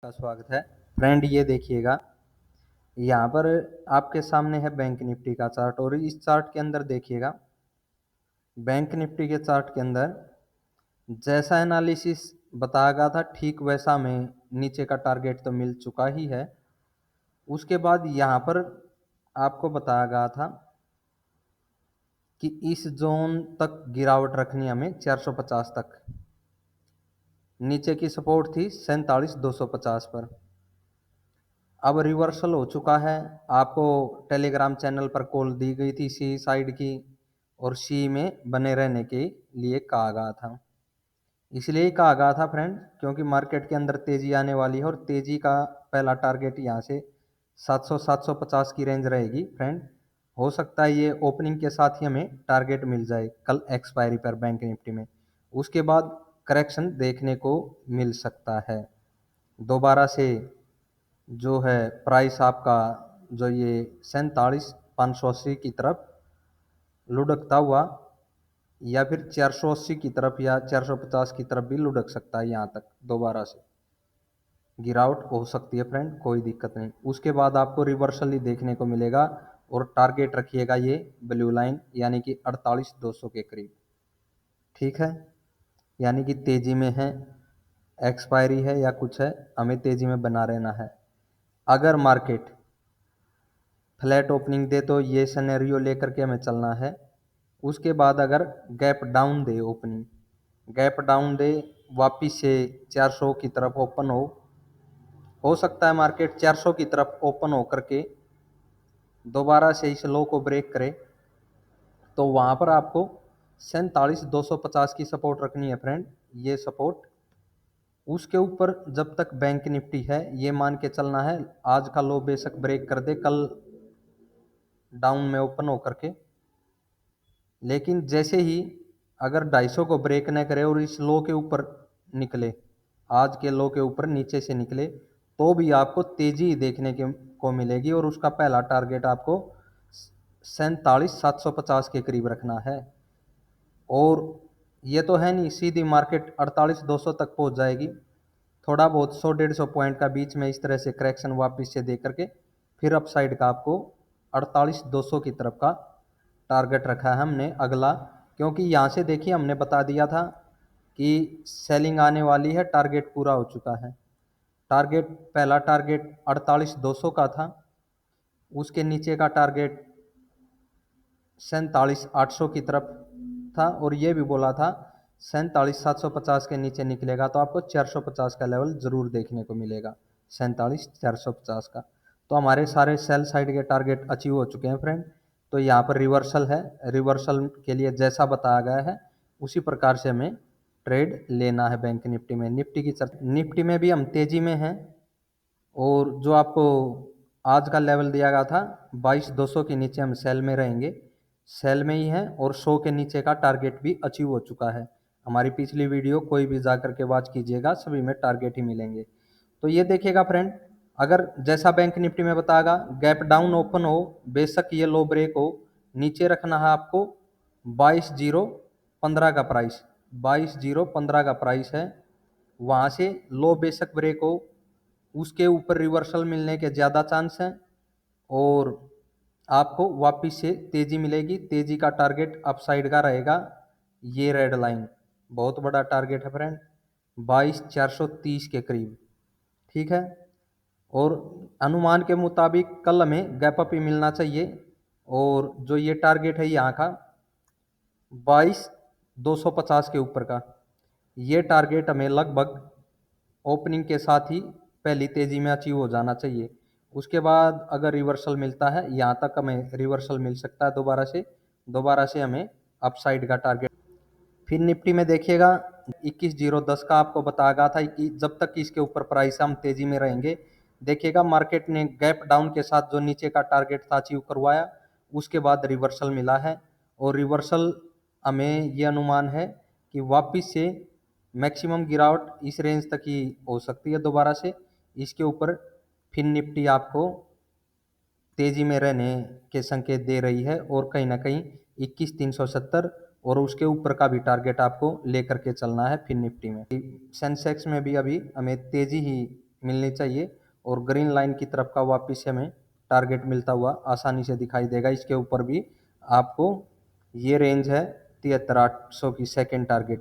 का स्वागत है फ्रेंड। ये देखिएगा, यहाँ पर आपके सामने है बैंक निफ्टी का चार्ट और इस चार्ट के अंदर देखिएगा, बैंक निफ्टी के चार्ट के अंदर जैसा एनालिसिस बताया गया था ठीक वैसा हमें नीचे का टारगेट तो मिल चुका ही है। उसके बाद यहाँ पर आपको बताया गया था कि इस जोन तक गिरावट रखनी हमें 450 तक। नीचे की सपोर्ट थी 47,250 पर। अब रिवर्सल हो चुका है। आपको टेलीग्राम चैनल पर कॉल दी गई थी सी साइड की और सी में बने रहने के लिए कहा गया था। इसलिए ही कहा गया था फ्रेंड, क्योंकि मार्केट के अंदर तेजी आने वाली है और तेजी का पहला टारगेट यहाँ से 700-750 की रेंज रहेगी फ्रेंड। हो सकता है ये ओपनिंग के साथ ही हमें टारगेट मिल जाए कल एक्सपायरी पर बैंक निफ्टी में। उसके बाद करेक्शन देखने को मिल सकता है। दोबारा से जो है प्राइस आपका जो ये 47,580 की तरफ लुढ़कता हुआ या फिर 480 की तरफ या 450 की तरफ भी लुढ़क सकता है। यहाँ तक दोबारा से गिरावट हो सकती है फ्रेंड, कोई दिक्कत नहीं। उसके बाद आपको रिवर्सल ही देखने को मिलेगा और टारगेट रखिएगा ये ब्लू लाइन यानी कि 48,200 के करीब। ठीक है, यानी कि तेजी में है, एक्सपायरी है या कुछ है, हमें तेजी में बना रहना है। अगर मार्केट फ्लैट ओपनिंग दे तो ये सिनेरियो लेकर के हमें चलना है। उसके बाद अगर गैप डाउन दे, ओपनिंग गैप डाउन दे, वापिस से 400 की तरफ ओपन हो सकता है मार्केट 400 की तरफ ओपन हो करके दोबारा से इस लो को ब्रेक करे, तो वहाँ पर आपको 47,250 की सपोर्ट रखनी है फ्रेंड। ये सपोर्ट उसके ऊपर जब तक बैंक निफ्टी है ये मान के चलना है। आज का लो बेशक ब्रेक कर दे कल डाउन में ओपन होकर के, लेकिन जैसे ही अगर 250 को ब्रेक न करे और इस लो के ऊपर निकले, आज के लो के ऊपर नीचे से निकले, तो भी आपको तेजी देखने को मिलेगी और उसका पहला टारगेट आपको 47,750 के करीब रखना है। और ये तो है नहीं सीधी मार्केट 48,200 तक पहुंच जाएगी। थोड़ा बहुत 100-150 पॉइंट का बीच में इस तरह से करेक्शन वापस से दे करके फिर अपसाइड का आपको 48,200 की तरफ का टारगेट रखा है हमने अगला। क्योंकि यहाँ से देखिए हमने बता दिया था कि सेलिंग आने वाली है, टारगेट पूरा हो चुका है। टारगेट पहला टारगेट 48,200 का था, उसके नीचे का टारगेट 47,800 की तरफ था और ये भी बोला था 47,750 के नीचे निकलेगा तो आपको 450 का लेवल जरूर देखने को मिलेगा, 47,450 का। तो हमारे सारे सेल साइड के टारगेट अचीव हो चुके हैं फ्रेंड। तो यहाँ पर रिवर्सल है, रिवर्सल के लिए जैसा बताया गया है उसी प्रकार से हमें ट्रेड लेना है बैंक निफ्टी में। निफ्टी में भी हम तेजी में हैं और जो आपको आज का लेवल दिया गया था 22,200 के नीचे हम सेल में रहेंगे, सेल में ही हैं और 100 के नीचे का टारगेट भी अचीव हो चुका है। हमारी पिछली वीडियो कोई भी जा करके वॉच कीजिएगा, सभी में टारगेट ही मिलेंगे। तो ये देखिएगा फ्रेंड, अगर जैसा बैंक निफ्टी में बताएगा गैप डाउन ओपन हो, बेशक ये लो ब्रेक हो, नीचे रखना है आपको 22,015 का प्राइस, 22,015 का प्राइस है। वहाँ से लो बेशक ब्रेक हो, उसके ऊपर रिवर्सल मिलने के ज़्यादा चांस हैं और आपको वापस से तेजी मिलेगी। तेजी का टारगेट अपसाइड का रहेगा, ये रेड लाइन बहुत बड़ा टारगेट है फ्रेंड, 22,430 के करीब। ठीक है, और अनुमान के मुताबिक कल हमें गैप अप ही मिलना चाहिए और जो ये टारगेट है यहाँ का 22,250 के ऊपर का, ये टारगेट हमें लगभग ओपनिंग के साथ ही पहली तेजी में अचीव हो जाना चाहिए। उसके बाद अगर रिवर्सल मिलता है यहाँ तक हमें रिवर्सल मिल सकता है, दोबारा से हमें अपसाइड का टारगेट। फिर निफ्टी में देखिएगा 21,010 का आपको बताया गया था कि जब तक इसके ऊपर प्राइस हम तेजी में रहेंगे। देखिएगा मार्केट ने गैप डाउन के साथ जो नीचे का टारगेट था अचीव करवाया, उसके बाद रिवर्सल मिला है और रिवर्सल हमें ये अनुमान है कि वापस से मैक्सिमम गिरावट इस रेंज तक ही हो सकती है। दोबारा से इसके ऊपर फिर निफ्टी आपको तेजी में रहने के संकेत दे रही है और कहीं ना कहीं 21,370 और उसके ऊपर का भी टारगेट आपको लेकर के चलना है। फिर निफ्टी में सेंसेक्स में भी अभी हमें तेजी ही मिलनी चाहिए और ग्रीन लाइन की तरफ का वापस हमें टारगेट मिलता हुआ आसानी से दिखाई देगा। इसके ऊपर भी आपको ये रेंज है 73,800 की सेकेंड टारगेट